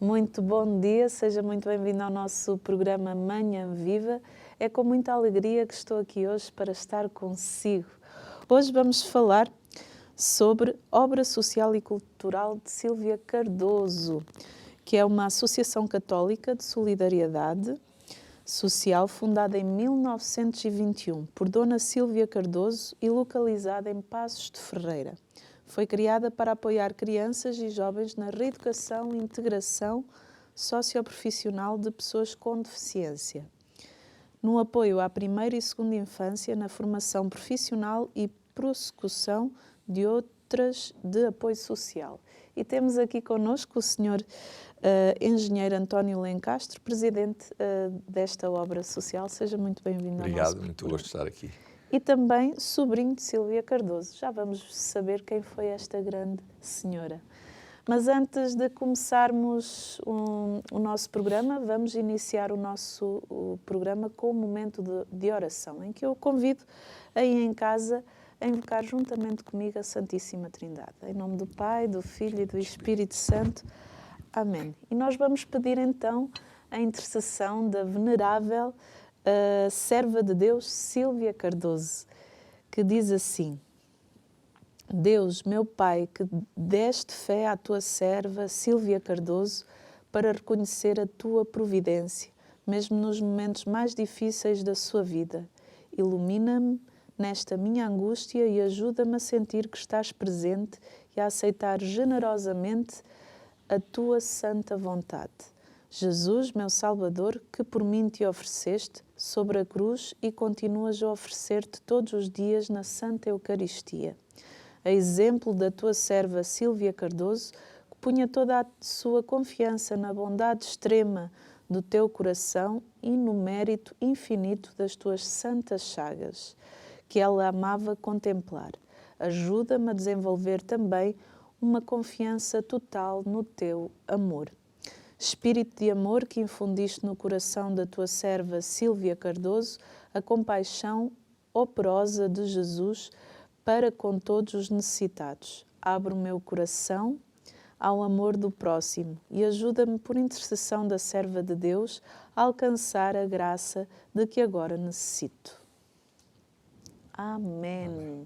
Muito bom dia, seja muito bem-vindo ao nosso programa Manhã Viva. É com muita alegria que estou aqui hoje para estar consigo. Hoje vamos falar sobre Obra Social e Cultural de Sílvia Cardoso, que é uma associação católica de solidariedade social fundada em 1921 por Dona Sílvia Cardoso e localizada em Paços de Ferreira. Foi criada para apoiar crianças e jovens na reeducação e integração socioprofissional de pessoas com deficiência, no apoio à primeira e segunda infância, na formação profissional e prossecução de outras de apoio social. E temos aqui connosco o Sr. Engenheiro António Lencastre, presidente desta obra social. Seja muito bem-vindo ao nosso programa. Obrigado, muito gosto de estar aqui. E também sobrinho de Sílvia Cardoso. Já vamos saber quem foi esta grande senhora. Mas antes de começarmos o nosso programa, vamos iniciar o programa com um momento de oração, em que eu convido aí em casa a invocar juntamente comigo a Santíssima Trindade. Em nome do Pai, do Filho e do Espírito Santo. Amém. E nós vamos pedir então a intercessão da venerável serva de Deus, Sílvia Cardoso, que diz assim: Deus, meu Pai, que deste fé à tua serva, Sílvia Cardoso, para reconhecer a tua providência, mesmo nos momentos mais difíceis da sua vida. Ilumina-me nesta minha angústia e ajuda-me a sentir que estás presente e a aceitar generosamente a tua santa vontade. Jesus, meu Salvador, que por mim te ofereceste sobre a cruz e continuas a oferecer-te todos os dias na Santa Eucaristia. A exemplo da tua serva Sílvia Cardoso, que punha toda a sua confiança na bondade extrema do teu coração e no mérito infinito das tuas santas chagas, que ela amava contemplar. Ajuda-me a desenvolver também uma confiança total no teu amor. Espírito de amor que infundiste no coração da tua serva Sílvia Cardoso a compaixão operosa de Jesus para com todos os necessitados. Abre o meu coração ao amor do próximo e ajuda-me, por intercessão da serva de Deus, a alcançar a graça de que agora necessito. Amém.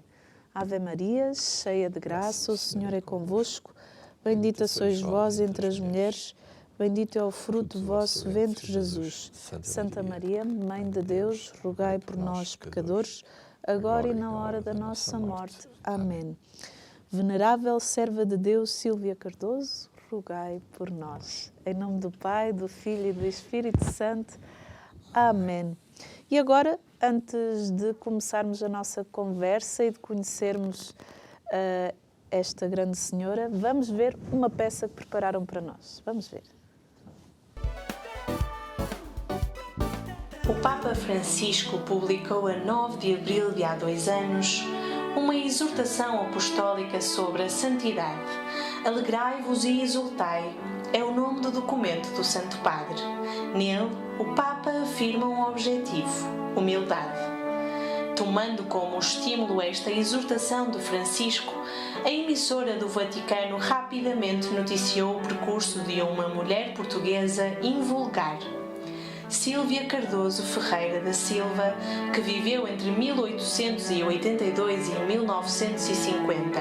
Ave Maria, cheia de graça, o Senhor é convosco. Bendita sois vós entre as mulheres, bendito é o fruto do vosso ventre, Jesus. Santa Maria, Mãe de Deus, rogai por nós, pecadores, agora e na hora da nossa morte. Amém. Venerável serva de Deus, Sílvia Cardoso, rogai por nós. Em nome do Pai, do Filho e do Espírito Santo. Amém. E agora, antes de começarmos a nossa conversa e de conhecermos esta grande senhora, vamos ver uma peça que prepararam para nós. Vamos ver. O Papa Francisco publicou a 9 de abril de há 2 anos uma exortação apostólica sobre a santidade. Alegrai-vos e exultai é o nome do documento do Santo Padre. Nele, o Papa afirma um objetivo: humildade. Tomando como estímulo esta exortação de Francisco, a emissora do Vaticano rapidamente noticiou o percurso de uma mulher portuguesa invulgar, Sílvia Cardoso Ferreira da Silva, que viveu entre 1882 e 1950.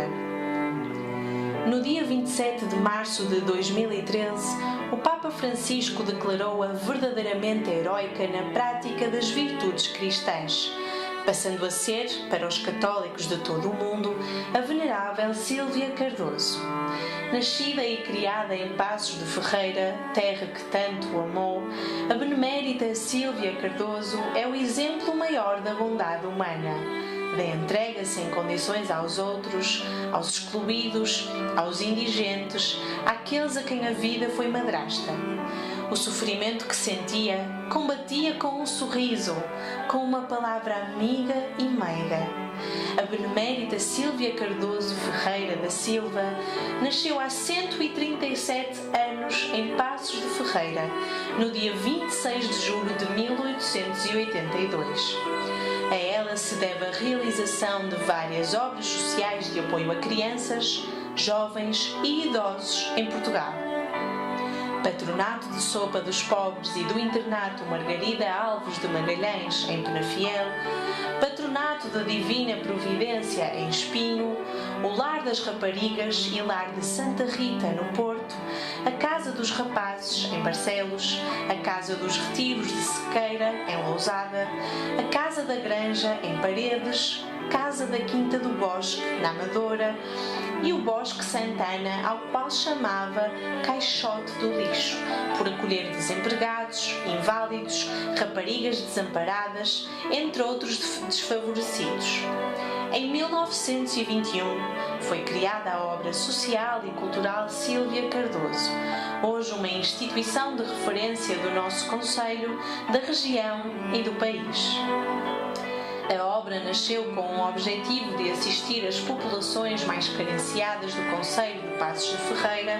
No dia 27 de março de 2013, o Papa Francisco declarou-a verdadeiramente heroica na prática das virtudes cristãs, passando a ser, para os católicos de todo o mundo, a venerável Sílvia Cardoso. Nascida e criada em Paços de Ferreira, terra que tanto amou, a benemérita Sílvia Cardoso é o exemplo maior da bondade humana, da entrega sem condições aos outros, aos excluídos, aos indigentes, àqueles a quem a vida foi madrasta. O sofrimento que sentia, combatia com um sorriso, com uma palavra amiga e meiga. A benemérita Sílvia Cardoso Ferreira da Silva nasceu há 137 anos em Paços de Ferreira, no dia 26 de julho de 1882. A ela se deve a realização de várias obras sociais de apoio a crianças, jovens e idosos em Portugal. Patronato de Sopa dos Pobres e do Internato Margarida Alves de Magalhães, em Penafiel, Patronato da Divina Providência, em Espinho, o Lar das Raparigas e Lar de Santa Rita, no Porto, a Casa dos Rapazes, em Barcelos, a Casa dos Retiros de Sequeira, em Lousada, a Casa da Granja, em Paredes, Casa da Quinta do Bosque, na Amadora, e o Bosque Santana, ao qual chamava Caixote do Lixo, por acolher desempregados, inválidos, raparigas desamparadas, entre outros desfavorecidos. Em 1921 foi criada a obra social e cultural Sílvia Cardoso, hoje uma instituição de referência do nosso concelho, da região e do país. A obra nasceu com o objetivo de assistir as populações mais carenciadas do concelho de Passos de Ferreira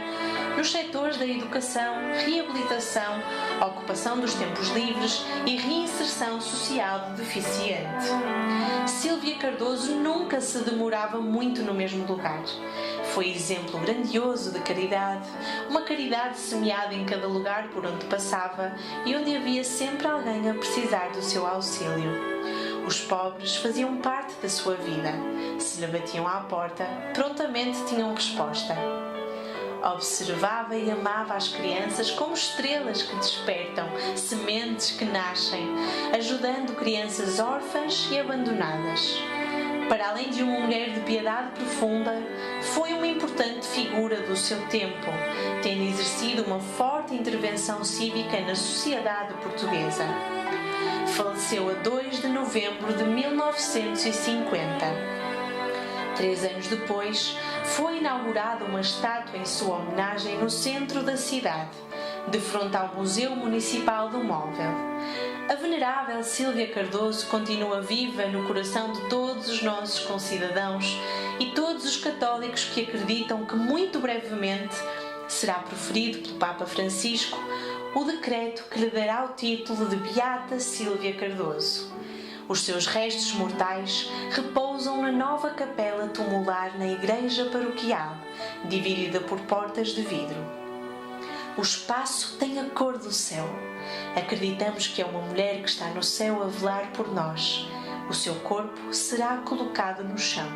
nos setores da educação, reabilitação, ocupação dos tempos livres e reinserção social de deficiente. Sílvia Cardoso nunca se demorava muito no mesmo lugar. Foi exemplo grandioso de caridade, uma caridade semeada em cada lugar por onde passava e onde havia sempre alguém a precisar do seu auxílio. Os pobres faziam parte da sua vida. Se lhe batiam à porta, prontamente tinham resposta. Observava e amava as crianças como estrelas que despertam, sementes que nascem, ajudando crianças órfãs e abandonadas. Para além de uma mulher de piedade profunda, foi uma importante figura do seu tempo, tendo exercido uma forte intervenção cívica na sociedade portuguesa. Faleceu a 2 de novembro de 1950. 3 anos depois, foi inaugurada uma estátua em sua homenagem no centro da cidade, de frente ao Museu Municipal do Móvel. A venerável Sílvia Cardoso continua viva no coração de todos os nossos concidadãos e todos os católicos que acreditam que muito brevemente será proferido pelo Papa Francisco o decreto que lhe dará o título de Beata Sílvia Cardoso. Os seus restos mortais repousam na nova capela tumular na igreja paroquial, dividida por portas de vidro. O espaço tem a cor do céu. Acreditamos que é uma mulher que está no céu a velar por nós. O seu corpo será colocado no chão.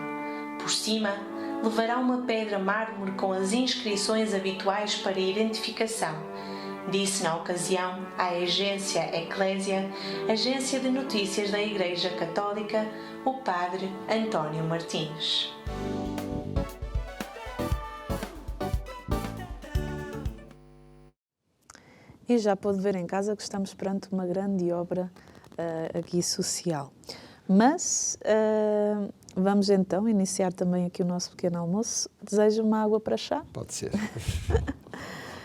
Por cima, levará uma pedra mármore com as inscrições habituais para identificação. Disse na ocasião à agência Eclésia, agência de notícias da Igreja Católica, o padre António Martins. E já pôde ver em casa que estamos perante uma grande obra aqui social. Mas vamos então iniciar também aqui o nosso pequeno almoço. Desejo uma água para chá? Pode ser.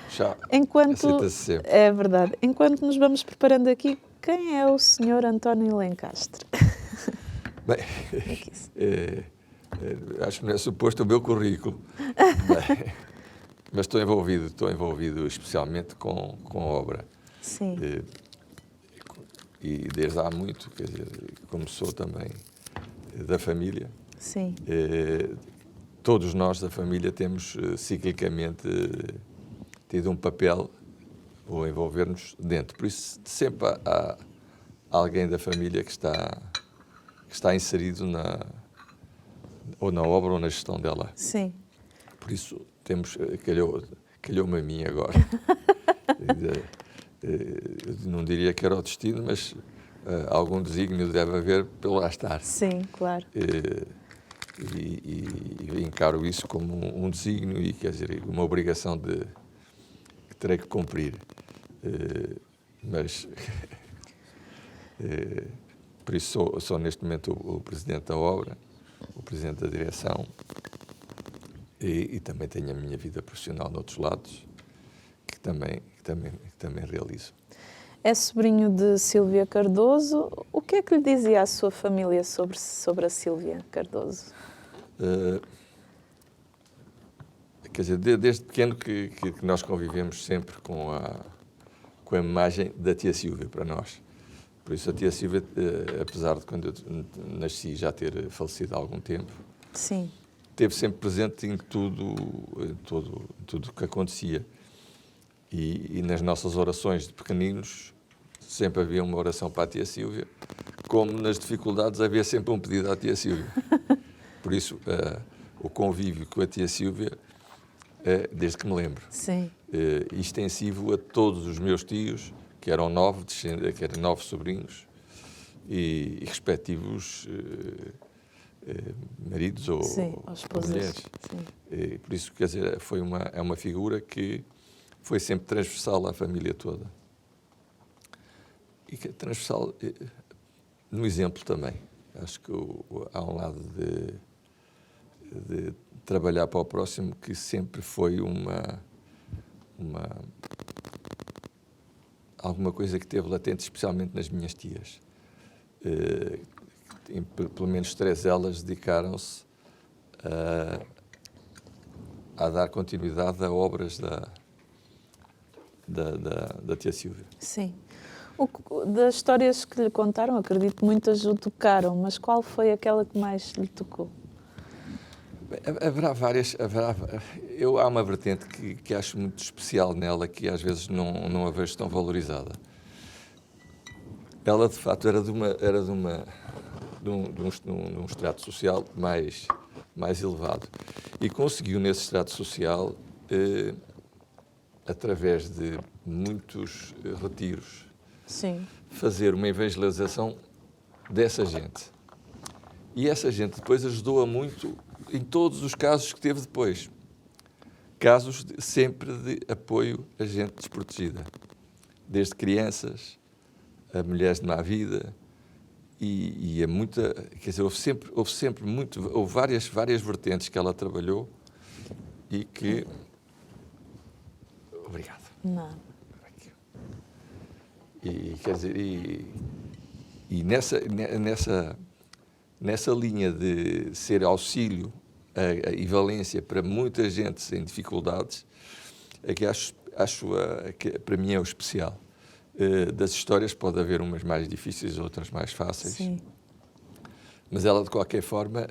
Chá. Aceita-se sempre. É verdade. Enquanto nos vamos preparando aqui, quem é o Sr. António Lencastre? Bem, acho que não é suposto o meu currículo. Mas estou envolvido especialmente com a obra. Sim. E desde há muito, quer dizer, como sou também da família. Sim. Todos nós da família temos ciclicamente tido um papel ou envolver-nos dentro. Por isso sempre há alguém da família que está inserido ou na obra ou na gestão dela. Sim. Por isso calhou-me a mim agora. Eu não diria que era o destino, mas algum desígnio deve haver pelo lá estar. Sim, claro. E encaro isso como um desígnio e, quer dizer, uma obrigação que terei que cumprir. Mas, por isso, sou neste momento o presidente da obra, o presidente da direção e também tenho a minha vida profissional noutros lados, que também realizo. É sobrinho de Sílvia Cardoso. O que é que lhe dizia a sua família sobre a Sílvia Cardoso? Quer dizer, desde pequeno que nós convivemos sempre com a imagem da tia Sílvia para nós. Por isso a tia Sílvia, apesar de quando eu nasci já ter falecido há algum tempo, sim, esteve sempre presente em tudo o que acontecia. E nas nossas orações de pequeninos sempre havia uma oração para a tia Sílvia, como nas dificuldades havia sempre um pedido à tia Sílvia. Por isso, o convívio com a tia Sílvia, desde que me lembro, Sim. extensivo a todos os meus tios, que eram 9 sobrinhos, e respectivos maridos ou mulheres. Sim. Por isso, quer dizer, é uma figura que foi sempre transversal à família toda. E que é transversal no exemplo também. Acho que há um lado de trabalhar para o próximo que sempre foi alguma coisa que teve latente, especialmente nas minhas tias. Pelo menos 3 delas dedicaram-se a dar continuidade a obras da tia Sílvia. Sim. Das histórias que lhe contaram, acredito que muitas o tocaram, mas qual foi aquela que mais lhe tocou? Haverá várias. Há uma vertente que acho muito especial nela, que às vezes não a vejo tão valorizada. Ela, de facto, era de um estrato social mais elevado. E conseguiu, nesse estrato social, através de muitos retiros, Sim. fazer uma evangelização dessa gente. E essa gente depois ajudou-a muito em todos os casos que teve depois. Casos sempre de apoio a gente desprotegida. Desde crianças, a mulheres de má vida, e a muita... Quer dizer, houve várias vertentes que ela trabalhou e que... Obrigado. Não. E, quer dizer, nessa linha de ser auxílio e valência para muita gente em dificuldades, é que acho que para mim é o especial. Das histórias pode haver umas mais difíceis, outras mais fáceis. Sim. Mas ela, de qualquer forma,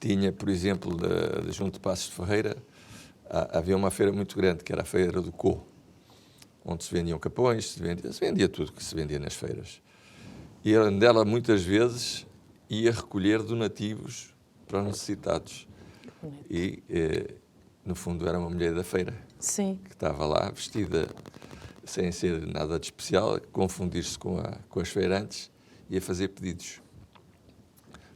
tinha, por exemplo, junto de Passos de Ferreira, havia uma feira muito grande, que era a Feira do Cô, onde se vendiam capões, se vendia tudo que se vendia nas feiras. E ela muitas vezes ia recolher donativos para os necessitados. E, no fundo, era uma mulher da feira. Sim. Que estava lá, vestida sem ser nada de especial, a confundir-se com as feirantes e a fazer pedidos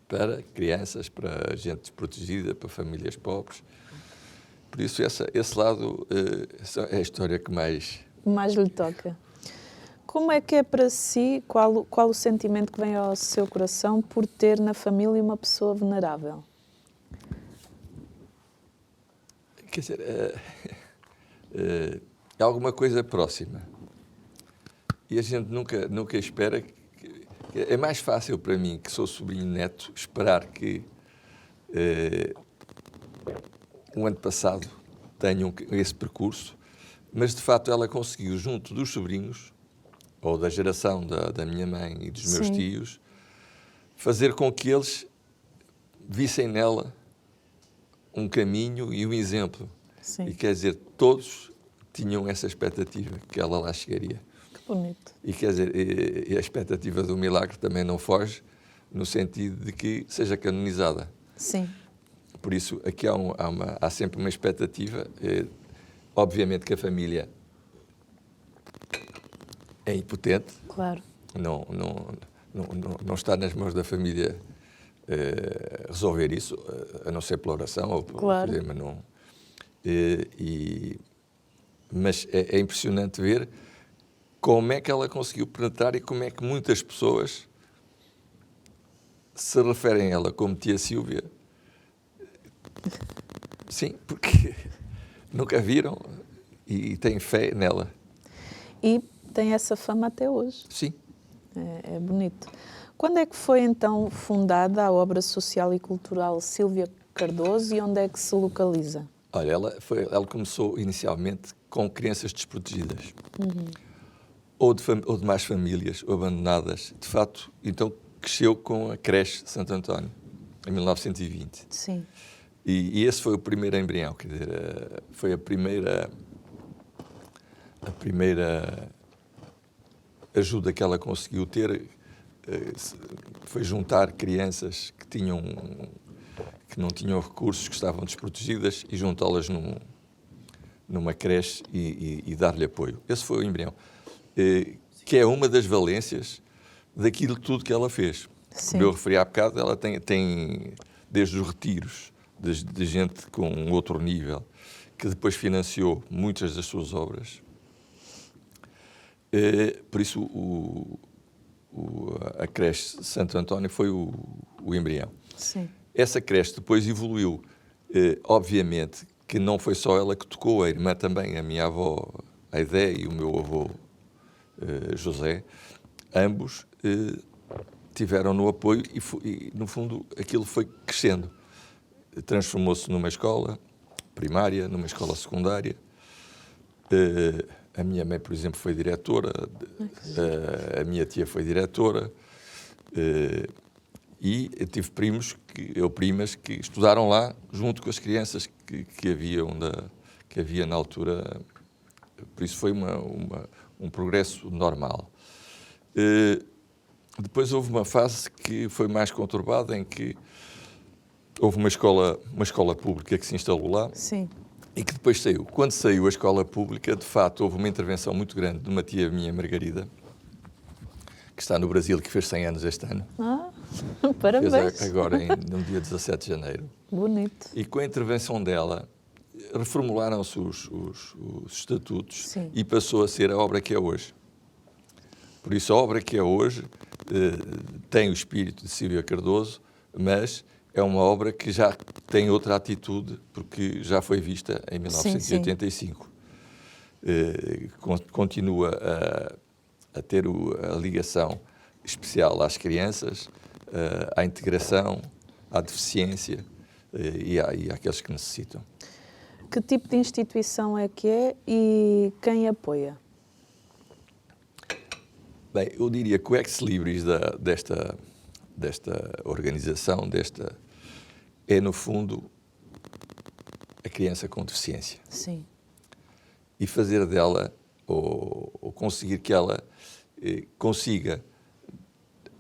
para crianças, para gente desprotegida, para famílias pobres. Por isso, esse lado é a história que mais lhe toca. Como é que é para si, qual o sentimento que vem ao seu coração por ter na família uma pessoa venerável? Quer dizer, é alguma coisa próxima. E a gente nunca espera... É mais fácil para mim, que sou sobrinho neto, esperar que um antepassado tenha esse percurso, mas, de facto, ela conseguiu, junto dos sobrinhos, ou da geração da minha mãe e dos meus tios, fazer com que eles vissem nela um caminho e um exemplo. Sim. E, quer dizer, todos tinham essa expectativa, que ela lá chegaria. Que bonito. E, quer dizer, a expectativa do milagre também não foge, no sentido de que seja canonizada. Sim. Por isso, aqui há sempre uma expectativa. Obviamente que a família é impotente. Claro. Não está nas mãos da família resolver isso, a não ser pela oração. Ou claro. Mas não. Mas é impressionante ver como é que ela conseguiu penetrar e como é que muitas pessoas se referem a ela como tia Sílvia. Sim, porque nunca viram e têm fé nela. E tem essa fama até hoje. Sim. É bonito. Quando é que foi, então, fundada a obra social e cultural Sílvia Cardoso e onde é que se localiza? Olha, ela começou inicialmente com crianças desprotegidas. Ou de más famílias, ou abandonadas. De facto, então, cresceu com a creche de Santo António, em 1920. Sim. E esse foi o primeiro embrião, quer dizer, foi a primeira a primeira ajuda que ela conseguiu ter foi juntar crianças que não tinham recursos, que estavam desprotegidas, e juntá-las numa creche e dar-lhe apoio. Esse foi o embrião, que é uma das valências daquilo tudo que ela fez. Sim. Como eu referi há bocado, ela tem desde os retiros de gente com um outro nível, que depois financiou muitas das suas obras. Por isso, a creche Santo António foi o embrião. Sim. Essa creche depois evoluiu. Obviamente que não foi só ela que tocou, a irmã também, a minha avó Aidé e o meu avô José, ambos tiveram no apoio e, no fundo, aquilo foi crescendo. Transformou-se numa escola primária, numa escola secundária. A minha mãe, por exemplo, foi diretora, a minha tia foi diretora, e eu tive primas que estudaram lá junto com as crianças que havia na altura. Por isso foi um progresso normal. Depois houve uma fase que foi mais conturbada, em que houve uma escola pública que se instalou lá. Sim. E que depois saiu. Quando saiu a escola pública, de facto, houve uma intervenção muito grande de uma tia minha, Margarida, que está no Brasil, que fez 100 anos este ano. Parabéns. Fez agora no dia 17 de janeiro. Bonito. E com a intervenção dela, reformularam-se os estatutos. Sim. E passou a ser a obra que é hoje. Por isso, a obra que é hoje tem o espírito de Sílvia Cardoso, mas é uma obra que já tem outra atitude, porque já foi vista em 1985. Continua a ter a ligação especial às crianças, à integração, à deficiência e àqueles que necessitam. Que tipo de instituição é que é e quem apoia? Bem, eu diria que o ex-libris desta organização, é, no fundo, a criança com deficiência. Sim. E fazer dela, ou conseguir que ela consiga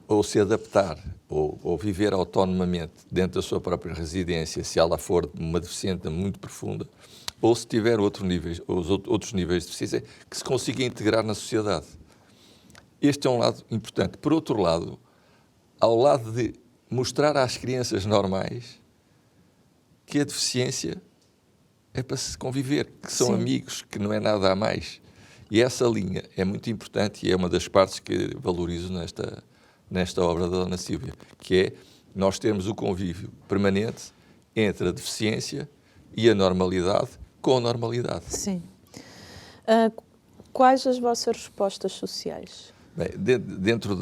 ou se adaptar, ou viver autonomamente dentro da sua própria residência, se ela for uma deficiente muito profunda, ou se tiver outros níveis de deficiência, que se consiga integrar na sociedade. Este é um lado importante. Por outro lado, ao lado de mostrar às crianças normais que a deficiência é para se conviver, que são Sim. amigos, que não é nada a mais. E essa linha é muito importante e é uma das partes que valorizo nesta obra da Dona Sílvia, que é nós termos o convívio permanente entre a deficiência e a normalidade com a normalidade. Sim. Quais as vossas respostas sociais? Bem, dentro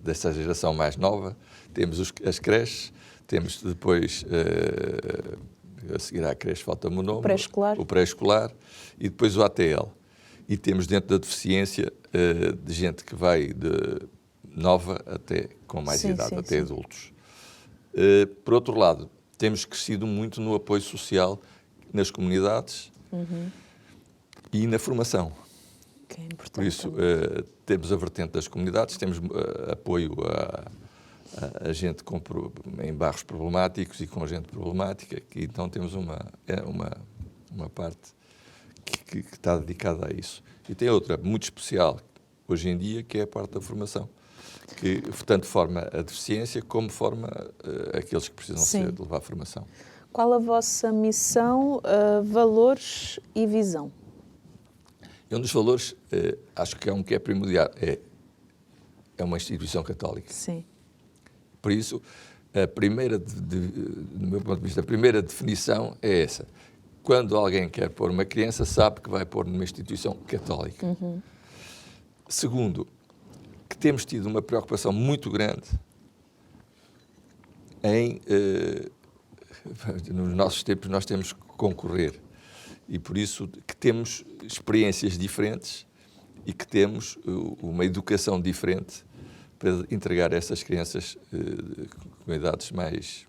dessa geração mais nova, temos as creches, temos depois, a seguir à creche falta-me o nome, Pré-escolar. o pré-escolar, e depois o ATL. E temos dentro da deficiência de gente que vai de nova até com mais idade, até adultos. Por outro lado, temos crescido muito no apoio social nas comunidades e na formação. Que é importante. Por isso, temos a vertente das comunidades, temos apoio a gente em bairros problemáticos e com gente problemática, que então temos uma parte que está dedicada a isso. E tem outra muito especial hoje em dia, que é a parte da formação, que tanto forma a deficiência como forma aqueles que precisam de levar a formação. Qual a vossa missão, valores e visão? Um dos valores, acho que é um que é primordial, é uma instituição católica. Sim. Por isso, do meu ponto de vista, a primeira definição é essa. Quando alguém quer pôr uma criança, sabe que vai pôr numa instituição católica. Segundo, que temos tido uma preocupação muito grande nos nossos tempos nós temos que concorrer. E por isso que temos experiências diferentes e que temos uma educação diferente para entregar a essas crianças com idades mais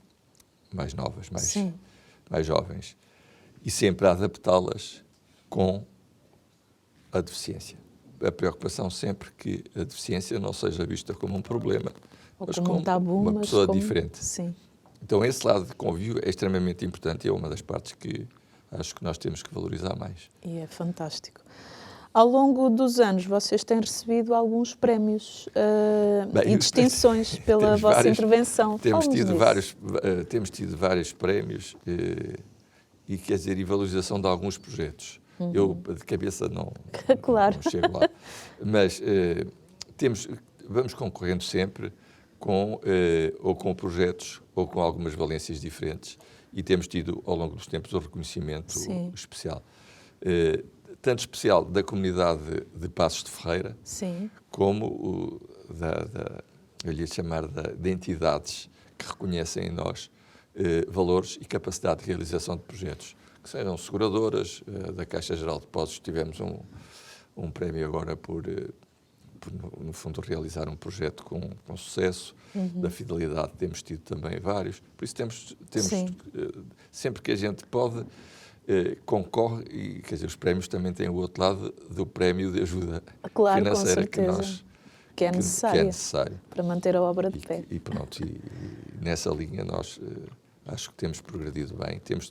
novas, mais jovens. E sempre a adaptá-las com a deficiência. A preocupação sempre que a deficiência não seja vista como um problema, Ou mas como como um tabu, uma mas pessoa como... diferente. Sim. Então, esse lado de convívio é extremamente importante e é uma das partes que acho que nós temos que valorizar mais. E é fantástico. Ao longo dos anos, vocês têm recebido alguns prémios Bem, e distinções pela temos vossa vários- intervenção. Temos Fale-nos tido, disso. temos tido vários prémios e, quer dizer, e valorização de alguns projetos. Eu, de cabeça, não, Claro. não chego lá. Mas vamos concorrendo sempre ou com projetos ou com algumas valências diferentes e temos tido, ao longo dos tempos, o reconhecimento Sim. especial. Tanto especial da comunidade de Passos de Ferreira, Sim. como eu lhe ia chamar de entidades que reconhecem em nós valores e capacidade de realização de projetos, que sejam seguradoras. Da Caixa Geral de Depósitos tivemos um prémio agora por no fundo, realizar um projeto com sucesso. Da Fidelidade temos tido também vários. Por isso temos sempre que a gente pode, concorre, e quer dizer, os prémios também têm o outro lado do prémio de ajuda Claro, com financeira certeza. Que é que necessário é necessário. para manter a obra de pé. E pronto, e nessa linha nós acho que temos progredido bem, temos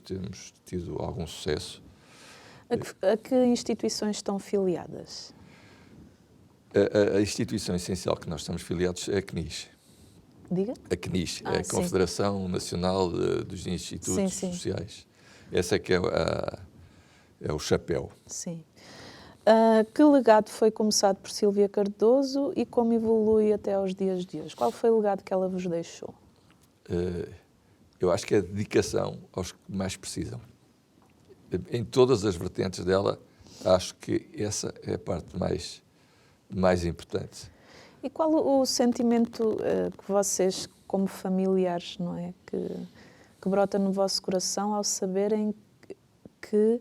tido algum sucesso. A que instituições estão filiadas? A instituição essencial que nós estamos filiados é a CNIS. Diga? A CNIS, é a sim. Confederação Nacional dos Institutos Sim. Sociais. Essa é que é o chapéu. Sim. Que legado foi começado por Sílvia Cardoso e como evolui até aos dias de hoje? Qual foi o legado que ela vos deixou? Eu acho que é a dedicação aos que mais precisam. Em todas as vertentes dela, acho que essa é a parte mais importante. E qual o sentimento que vocês, como familiares, não é, que brota no vosso coração ao saberem que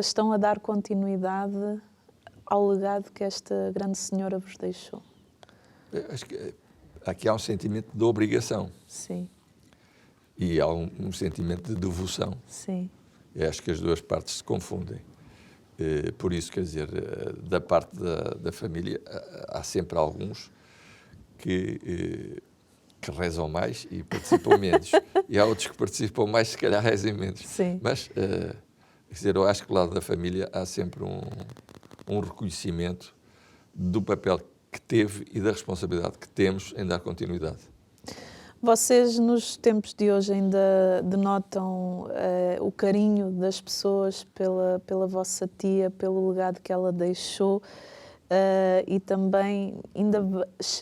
estão a dar continuidade ao legado que esta grande senhora vos deixou? Acho que aqui há um sentimento de obrigação. Sim. E há um sentimento de devoção. Sim. Eu acho que as duas partes se confundem. Por isso, quer dizer, da parte da família, há sempre alguns que rezam mais e participam menos. E há outros que participam mais, se calhar rezem menos. Sim. Mas, quer dizer, eu acho que do lado da família há sempre um reconhecimento do papel que teve e da responsabilidade que temos em dar continuidade. Vocês, nos tempos de hoje, ainda denotam o carinho das pessoas pela vossa tia, pelo legado que ela deixou e também ainda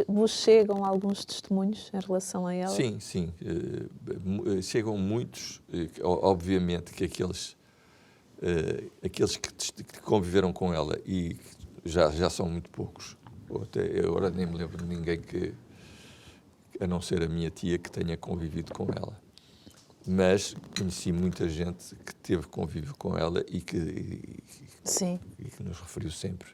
vos chegam alguns testemunhos em relação a ela? Sim. Chegam muitos, obviamente que aqueles que conviveram com ela, e já são muito poucos. Até agora nem me lembro de ninguém a não ser a minha tia, que tenha convivido com ela. Mas conheci muita gente que teve convívio com ela e que nos referiu sempre.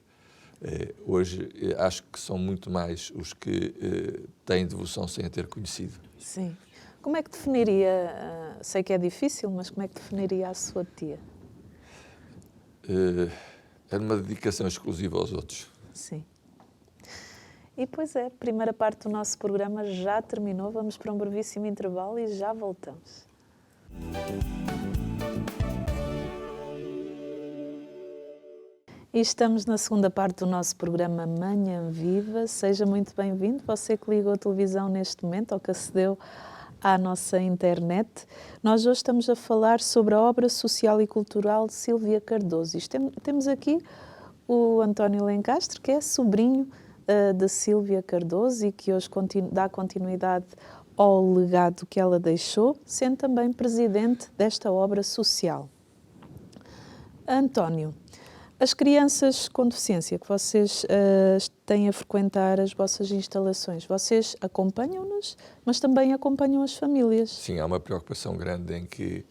Hoje, acho que são muito mais os que têm devoção sem a ter conhecido. Sim. Como é que definiria, sei que é difícil, mas como é que definiria a sua tia? Era uma dedicação exclusiva aos outros. Sim. E pois é, a primeira parte do nosso programa já terminou. Vamos para um brevíssimo intervalo e já voltamos. E estamos na segunda parte do nosso programa Manhã Viva. Seja muito bem-vindo, você que ligou a televisão neste momento ou que acedeu à nossa internet. Nós hoje estamos a falar sobre a obra social e cultural de Sílvia Cardoso. Temos aqui o António Lencastre, que é sobrinho de Sílvia Cardoso e que hoje dá continuidade ao legado que ela deixou, sendo também presidente desta obra social. António, as crianças com deficiência que vocês têm a frequentar as vossas instalações, vocês acompanham-nos, mas também acompanham as famílias? Sim, há uma preocupação grande em que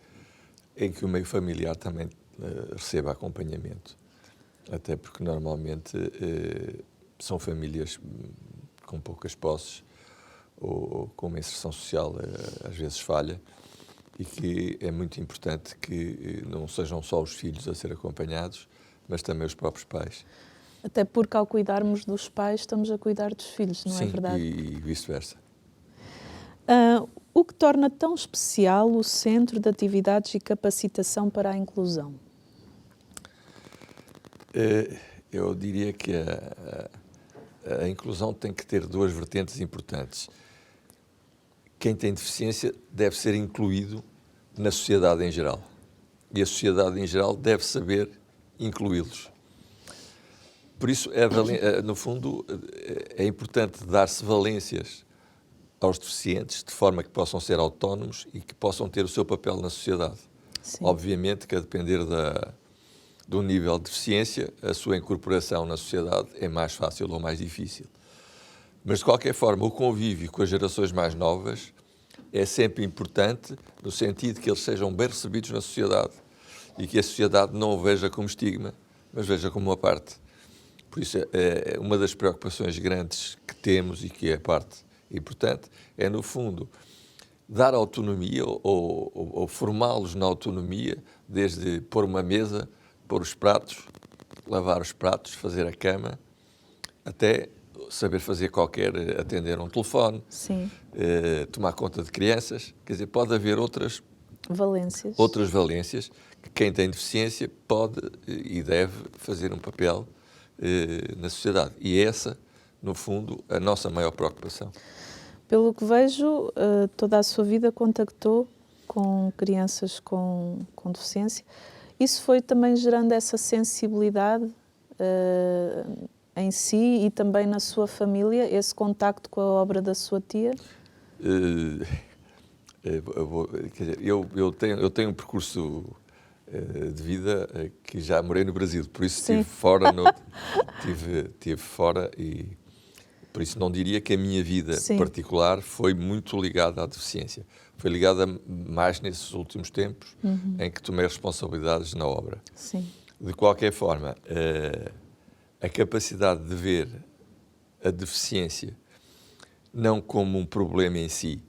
o meio familiar também receba acompanhamento. Até porque normalmente são famílias com poucas posses ou com uma inserção social às vezes falha, e que é muito importante que não sejam só os filhos a ser acompanhados, mas também os próprios pais. Até porque ao cuidarmos dos pais estamos a cuidar dos filhos, não Sim, é verdade? e vice-versa. O que torna tão especial o Centro de Atividades e Capacitação para a Inclusão? Eu diria que a inclusão tem que ter duas vertentes importantes. Quem tem deficiência deve ser incluído na sociedade em geral. E a sociedade em geral deve saber incluí-los. Por isso, no fundo, é importante dar-se valências aos deficientes, de forma que possam ser autónomos e que possam ter o seu papel na sociedade. Sim. Obviamente que, a depender do nível de deficiência, a sua incorporação na sociedade é mais fácil ou mais difícil. Mas, de qualquer forma, o convívio com as gerações mais novas é sempre importante, no sentido que eles sejam bem recebidos na sociedade e que a sociedade não o veja como estigma, mas veja como uma parte. Por isso, é uma das preocupações grandes que temos e que é parte importante, é, no fundo, dar autonomia ou formá-los na autonomia, desde pôr uma mesa, pôr os pratos, lavar os pratos, fazer a cama, até saber fazer atender um telefone, Sim. Tomar conta de crianças. Quer dizer, pode haver outras valências que quem tem deficiência pode e deve fazer um papel na sociedade. E essa, no fundo, a nossa maior preocupação. Pelo que vejo, toda a sua vida contactou com crianças com deficiência. Isso foi também gerando essa sensibilidade em si e também na sua família, esse contacto com a obra da sua tia? Quer dizer, eu tenho um percurso de vida que já morei no Brasil, por isso estive fora, tive fora e por isso não diria que a minha vida particular foi muito ligada à deficiência. Foi ligada mais nesses últimos tempos em que tomei responsabilidades na obra. Sim. De qualquer forma, a capacidade de ver a deficiência não como um problema em si,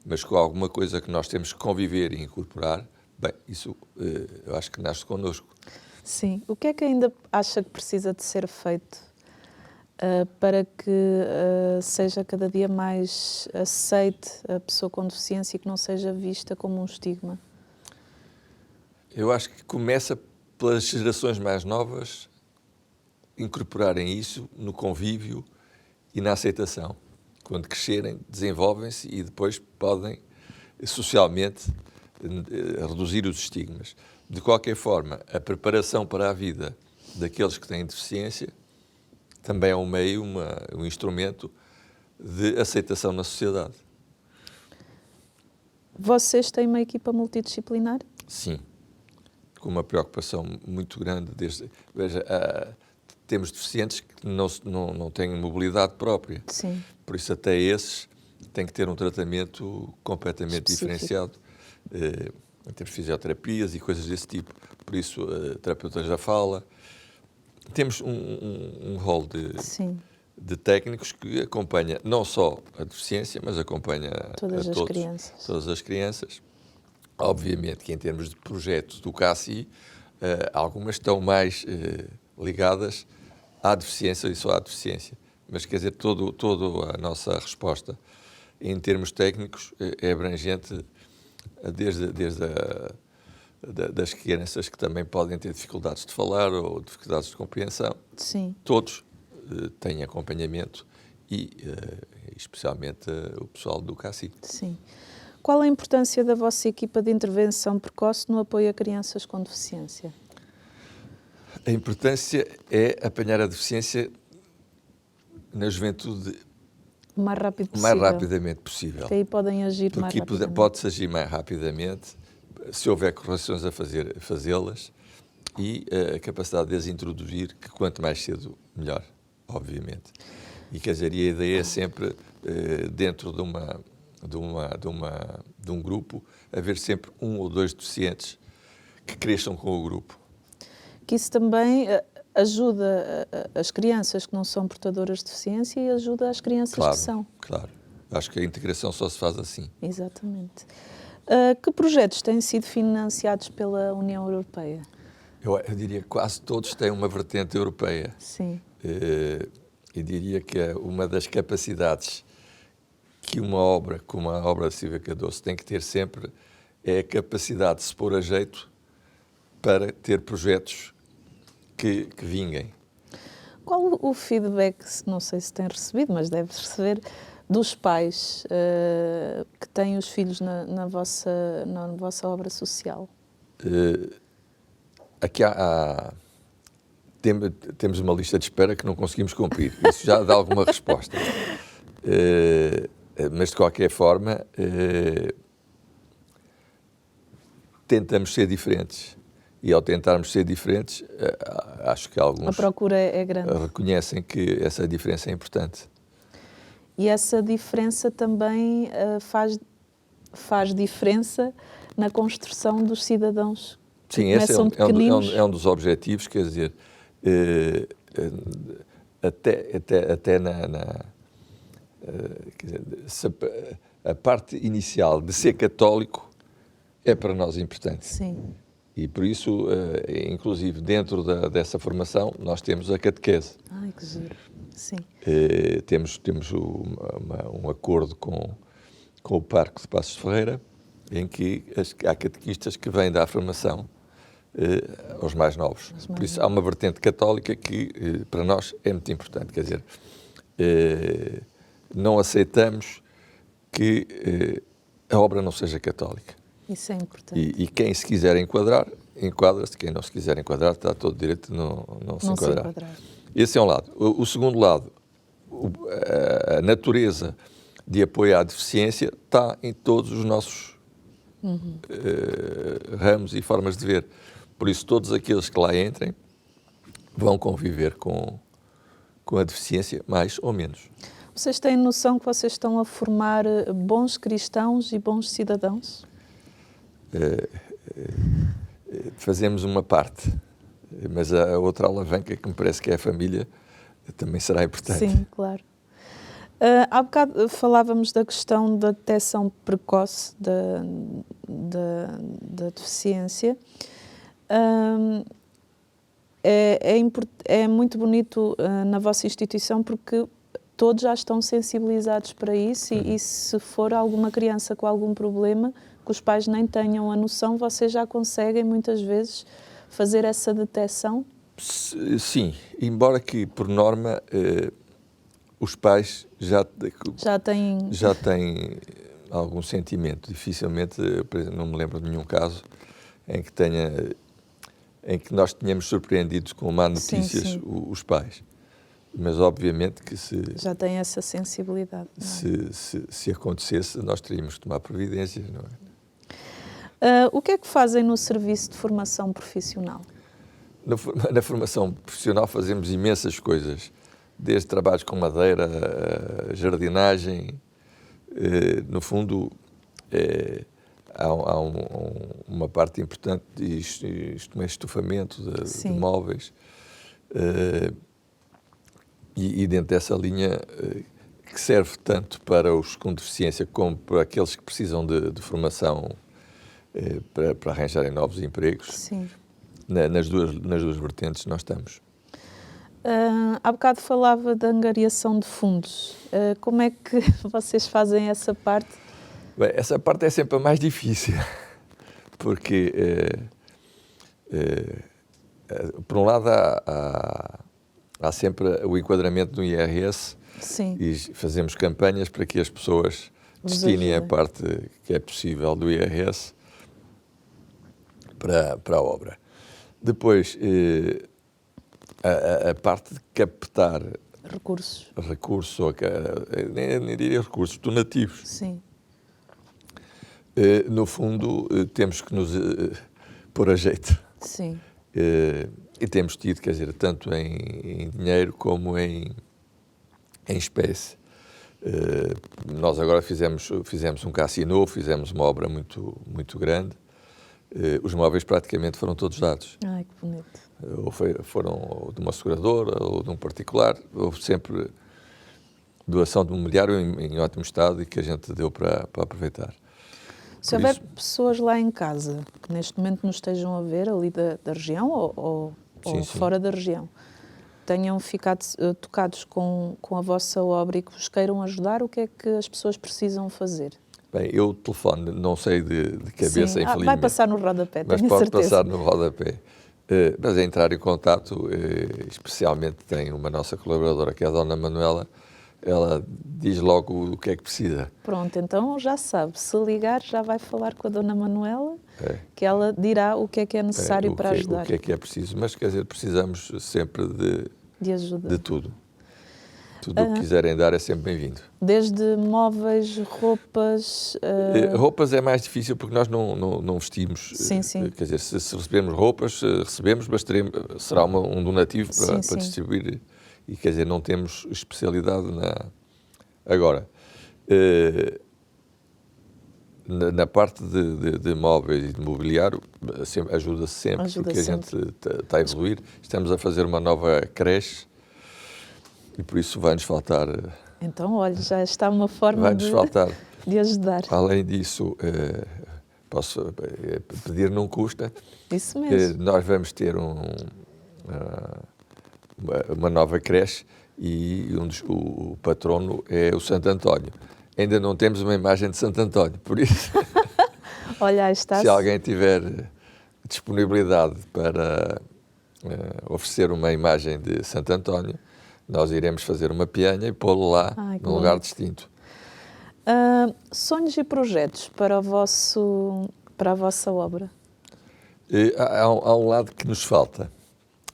mas com alguma coisa que nós temos que conviver e incorporar, bem, isso eu acho que nasce connosco. Sim. O que é que ainda acha que precisa de ser feito para que seja cada dia mais aceite a pessoa com deficiência e que não seja vista como um estigma? Eu acho que começa pelas gerações mais novas incorporarem isso no convívio e na aceitação. Quando crescerem, desenvolvem-se e depois podem, socialmente, reduzir os estigmas. De qualquer forma, a preparação para a vida daqueles que têm deficiência também é um meio, um instrumento de aceitação na sociedade. Vocês têm uma equipa multidisciplinar? Sim, com uma preocupação muito grande. Veja, temos deficientes que não têm mobilidade própria. Sim. Por isso, até esses têm que ter um tratamento completamente diferenciado. Temos fisioterapias e coisas desse tipo. Por isso, terapeutas da fala. Temos um rol de técnicos que acompanha não só a deficiência, mas acompanha todas as crianças. Obviamente que em termos de projetos do CACI, algumas estão mais ligadas à deficiência e só à deficiência. Mas, quer dizer, toda a nossa resposta em termos técnicos é abrangente desde das crianças que também podem ter dificuldades de falar ou dificuldades de compreensão. Sim. Todos têm acompanhamento e especialmente o pessoal do CACI. Sim. Qual a importância da vossa equipa de intervenção precoce no apoio a crianças com deficiência? A importância é apanhar a deficiência na juventude o mais rapidamente possível. Porque aí podem agir mais rapidamente. Porque pode-se agir mais rapidamente, se houver correções a fazê-las, e a capacidade de as introduzir, que quanto mais cedo, melhor, obviamente. E, quer dizer, e a ideia é sempre, dentro de um grupo, haver sempre um ou dois deficientes que cresçam com o grupo. Que isso também ajuda as crianças que não são portadoras de deficiência e ajuda as crianças que são. Claro. Acho que a integração só se faz assim. Exatamente. Que projetos têm sido financiados pela União Europeia? Eu diria que quase todos têm uma vertente europeia. Sim. E diria que é uma das capacidades que uma obra, como a obra de Silvia Cardoso, tem que ter sempre, é a capacidade de se pôr a jeito para ter projetos que vinguem. Qual o feedback, não sei se tem recebido, mas deve receber, dos pais que têm os filhos na vossa obra social? Aqui temos uma lista de espera que não conseguimos cumprir. Isso já dá alguma resposta. Mas, de qualquer forma, tentamos ser diferentes. E, ao tentarmos ser diferentes, acho que alguns A procura é grande. reconhecem que essa diferença é importante. E essa diferença também faz diferença na construção dos cidadãos. Sim, esse pequeninos. é um dos objetivos, quer dizer, até quer dizer, a parte inicial de ser católico é para nós importante. Sim. E por isso, inclusive dentro dessa formação, nós temos a catequese. Ai, que giro. Sim. Temos um acordo com o Parque de Passos de Ferreira, em que há catequistas que vêm dar formação aos mais novos. Por isso há uma vertente católica que para nós é muito importante. Quer dizer, não aceitamos que a obra não seja católica. Isso é importante. E quem se quiser enquadrar, enquadra-se. Quem não se quiser enquadrar, está todo direito de não se enquadrar. Esse é um lado. O segundo lado, a natureza de apoio à deficiência está em todos os nossos ramos e formas de ver. Por isso, todos aqueles que lá entrem vão conviver com a deficiência, mais ou menos. Vocês têm noção que vocês estão a formar bons cristãos e bons cidadãos? Fazemos uma parte, mas a outra alavanca, que me parece que é a família, também será importante. Sim, claro. Há bocado falávamos da questão da detecção precoce da deficiência. É muito bonito na vossa instituição porque todos já estão sensibilizados para isso e se for alguma criança com algum problema que os pais nem tenham a noção, vocês já conseguem muitas vezes fazer essa detecção? Sim, embora que por norma os pais já têm algum sentimento. Dificilmente, por exemplo, não me lembro de nenhum caso em que nós tínhamos surpreendidos com má notícias sim. Os pais. Mas obviamente que já tem essa sensibilidade. Se acontecesse, nós teríamos que tomar providências, não é? O que é que fazem no serviço de formação profissional? Na formação profissional fazemos imensas coisas, desde trabalhos com madeira, jardinagem. No fundo, há uma parte importante de estufamento de móveis. E dentro dessa linha, que serve tanto para os com deficiência como para aqueles que precisam de formação para arranjarem novos empregos. Sim. Nas duas vertentes nós estamos. Há bocado falava da angariação de fundos. Como é que vocês fazem essa parte? Bem, essa parte é sempre a mais difícil, porque, por um lado, há sempre o enquadramento do IRS. Sim. E fazemos campanhas para que as pessoas destinem a parte que é possível do IRS para a obra. Depois, a parte de captar recursos, nem diria recursos, donativos. Sim. No fundo, temos que nos pôr a jeito. Sim. E temos tido, quer dizer, tanto em dinheiro como em espécie. Nós agora fizemos um cassino, fizemos uma obra muito, muito grande. Os móveis praticamente foram todos dados. Ai, que bonito. Ou foram de uma seguradora ou de um particular. Houve sempre doação de mobiliário em ótimo estado e que a gente deu para aproveitar. Se houver pessoas lá em casa que neste momento nos estejam a ver, ali da região ou Sim. fora da região, tenham ficado tocados com a vossa obra e que vos queiram ajudar, o que é que as pessoas precisam fazer? Bem, eu telefone, não sei de cabeça, Sim. infelizmente. Vai passar no rodapé, mas tenho pode certeza. passar no rodapé. Mas é entrar em contato, especialmente tem uma nossa colaboradora, que é a Dona Manuela, ela diz logo o que é que precisa. Pronto, então já sabe, se ligar já vai falar com a Dona Manuela, que ela dirá o que é necessário para ajudar. O que é preciso, mas quer dizer, precisamos sempre De ajuda. de tudo. Tudo o que quiserem dar é sempre bem-vindo. Desde móveis, roupas... Roupas é mais difícil porque nós não vestimos. Sim. Quer dizer, se recebermos roupas, recebemos, mas será um donativo para distribuir. E quer dizer, não temos especialidade Agora, na parte de móveis e de mobiliário, ajuda-se sempre, porque a gente está a evoluir. Estamos a fazer uma nova creche e por isso vai-nos faltar... Então, olha, já está uma forma de ajudar. Além disso, posso pedir não custa. Isso mesmo. Nós vamos ter uma nova creche e o patrono é o Santo António. Ainda não temos uma imagem de Santo António, por isso, olha, está se alguém tiver disponibilidade para oferecer uma imagem de Santo António, nós iremos fazer uma pianha e pô-lo lá num lugar distinto. Sonhos e projetos para a vossa obra? Há um lado que nos falta,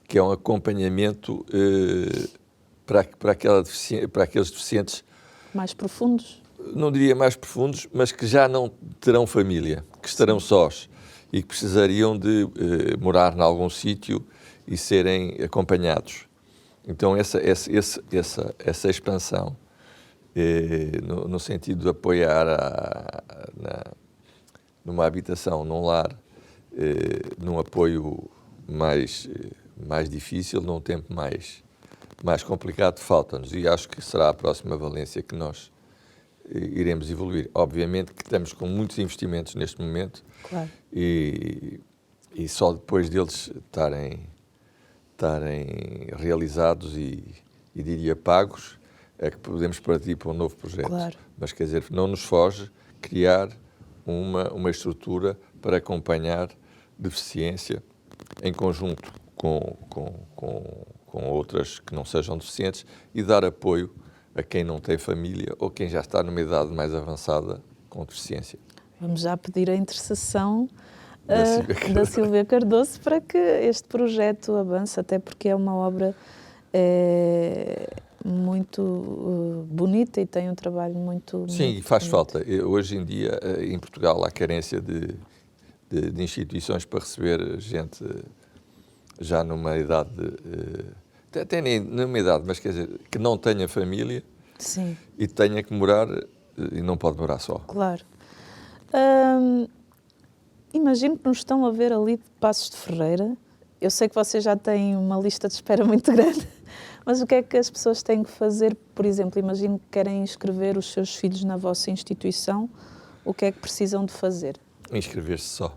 que é um acompanhamento para aqueles deficientes... Mais profundos? Não diria mais profundos, mas que já não terão família, que estarão sós e que precisariam de morar em algum sítio e serem acompanhados. Então, essa expansão, no sentido de apoiar numa habitação, num lar, num apoio mais difícil, num tempo mais complicado, falta-nos. E acho que será a próxima valência que nós iremos evoluir. Obviamente que estamos com muitos investimentos neste momento. Claro. E só depois deles estarem realizados e diria pagos, é que podemos partir para um novo projeto. Claro. Mas, quer dizer, não nos foge criar uma estrutura para acompanhar deficiência em conjunto com outras que não sejam deficientes e dar apoio a quem não tem família ou quem já está numa idade mais avançada com deficiência. Vamos já pedir a intercessão da Sílvia Cardoso para que este projeto avance, até porque é uma obra muito bonita e tem um trabalho muito... Sim, muito faz bonito. falta. Hoje em dia, em Portugal, há carência de instituições para receber gente já numa idade... até nem numa idade, mas quer dizer, que não tenha família. Sim. E tenha que morar, e não pode morar só. Claro. Imagino que nos estão a ver ali de Passos de Ferreira. Eu sei que vocês já têm uma lista de espera muito grande, mas o que é que as pessoas têm que fazer? Por exemplo, imagino que querem inscrever os seus filhos na vossa instituição. O que é que precisam de fazer? Inscrever-se só.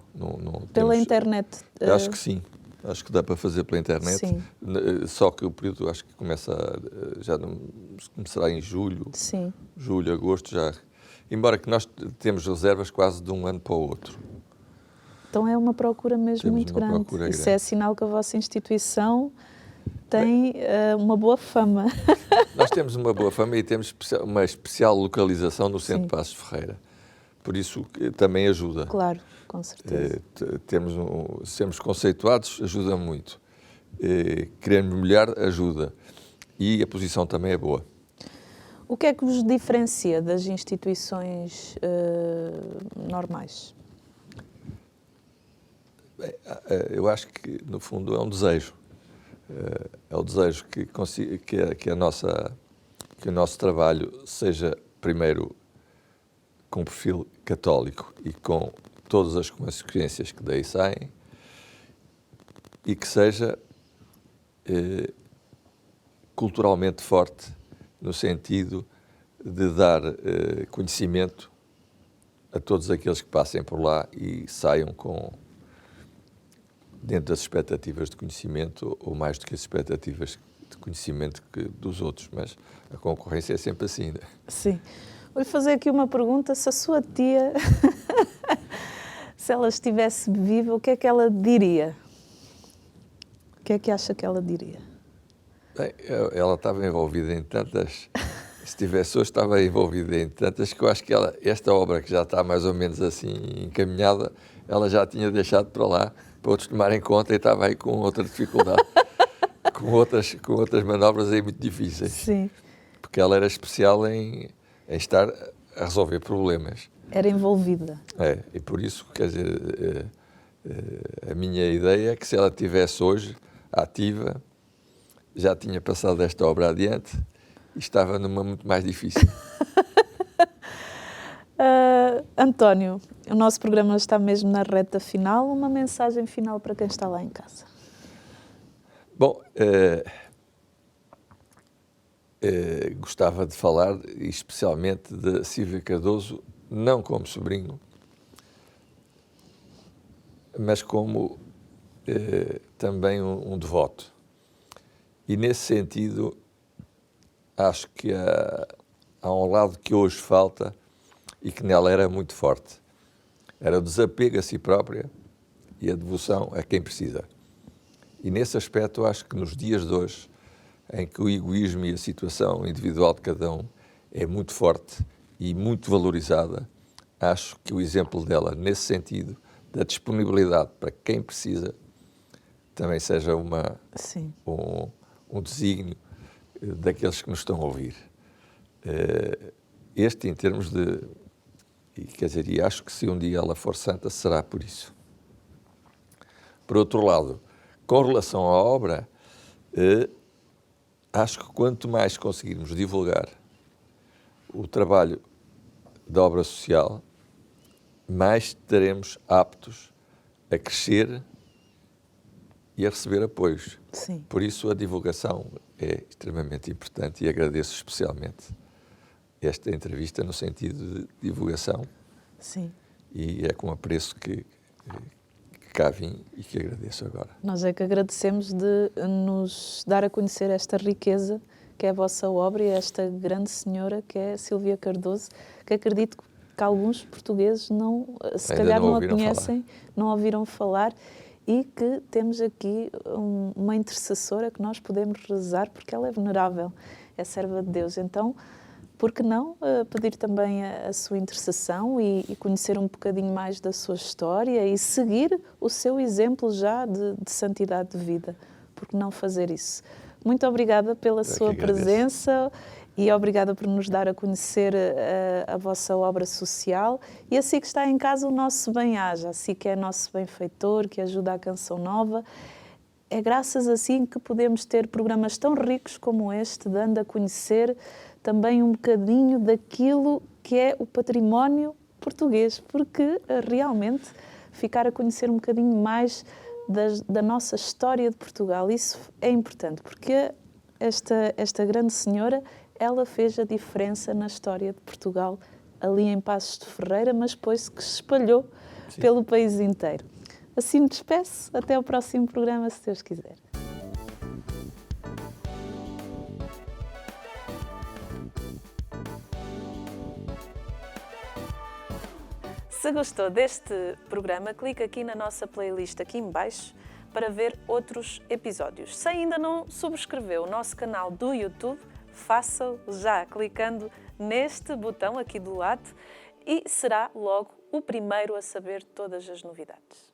Pela internet? Acho que sim. Acho que dá para fazer pela internet. Sim. Só que o período acho que começará em julho. Sim. Julho, agosto já. Embora que nós temos reservas quase de um ano para o outro. Então é uma procura mesmo muito grande. Isso é sinal que a vossa instituição tem uma boa fama. Nós temos uma boa fama e temos uma especial localização no centro de Passos de Ferreira. Por isso também ajuda. Claro, com certeza. Sermos conceituados ajuda muito. Queremos melhorar ajuda. E a posição também é boa. O que é que vos diferencia das instituições normais? Eu acho que, no fundo, é um desejo. É o desejo que o nosso trabalho seja, primeiro, com perfil católico e com todas as consequências que daí saem, e que seja culturalmente forte, no sentido de dar conhecimento a todos aqueles que passem por lá e saiam dentro das expectativas de conhecimento, ou mais do que as expectativas de conhecimento dos outros, mas a concorrência é sempre assim, né? Sim. Vou-lhe fazer aqui uma pergunta, se a sua tia, se ela estivesse viva, o que é que ela diria? O que é que acha que ela diria? Bem, ela estava envolvida em tantas, se tivesse hoje, estava envolvida em tantas que eu acho que esta obra, que já está mais ou menos assim encaminhada, ela já tinha deixado para lá, para outros tomarem conta, e estava aí com outra dificuldade, com outras manobras aí muito difíceis. Sim. Porque ela era especial em estar a resolver problemas. Era envolvida. E por isso, quer dizer, a minha ideia é que se ela estivesse hoje ativa, já tinha passado esta obra adiante e estava numa muito mais difícil. António, o nosso programa está mesmo na reta final. Uma mensagem final para quem está lá em casa. Bom, gostava de falar especialmente de Silvia Cardoso, não como sobrinho, mas como também um devoto. E nesse sentido, acho que há um lado que hoje falta e que nela era muito forte. Era o desapego a si própria e a devoção a quem precisa. E nesse aspecto, acho que nos dias de hoje, em que o egoísmo e a situação individual de cada um é muito forte e muito valorizada, acho que o exemplo dela, nesse sentido, da disponibilidade para quem precisa, também seja um desígnio daqueles que nos estão a ouvir. Este, em termos de... Quer dizer, e acho que se um dia ela for santa, será por isso. Por outro lado, com relação à obra, acho que quanto mais conseguirmos divulgar o trabalho da obra social, mais estaremos aptos a crescer e a receber apoios. Sim. Por isso a divulgação é extremamente importante e agradeço especialmente esta entrevista no sentido de divulgação. Sim. E é com apreço que cá vim e que agradeço agora. Nós é que agradecemos de nos dar a conhecer esta riqueza que é a vossa obra e esta grande senhora que é Silvia Cardoso, que acredito que alguns portugueses se calhar não a conhecem, não ouviram falar, e que temos aqui uma intercessora que nós podemos rezar porque ela é venerável, é serva de Deus. Então, por que não pedir também a sua intercessão e conhecer um bocadinho mais da sua história e seguir o seu exemplo já de santidade de vida? Por que não fazer isso? Muito obrigada pela sua presença e obrigada por nos dar a conhecer a vossa obra social. E assim que está em casa o nosso bem-aja, assim que é nosso benfeitor, que ajuda a Canção Nova. É graças assim que podemos ter programas tão ricos como este, dando a conhecer também um bocadinho daquilo que é o património português, porque realmente ficar a conhecer um bocadinho mais da nossa história de Portugal, isso é importante, porque esta grande senhora, ela fez a diferença na história de Portugal, ali em Passos de Ferreira, mas depois que se espalhou pelo país inteiro. Assim me despeço, até o próximo programa, se Deus quiser. Se gostou deste programa, clique aqui na nossa playlist aqui em baixo para ver outros episódios. Se ainda não subscreveu o nosso canal do YouTube, faça-o já clicando neste botão aqui do lado e será logo o primeiro a saber todas as novidades.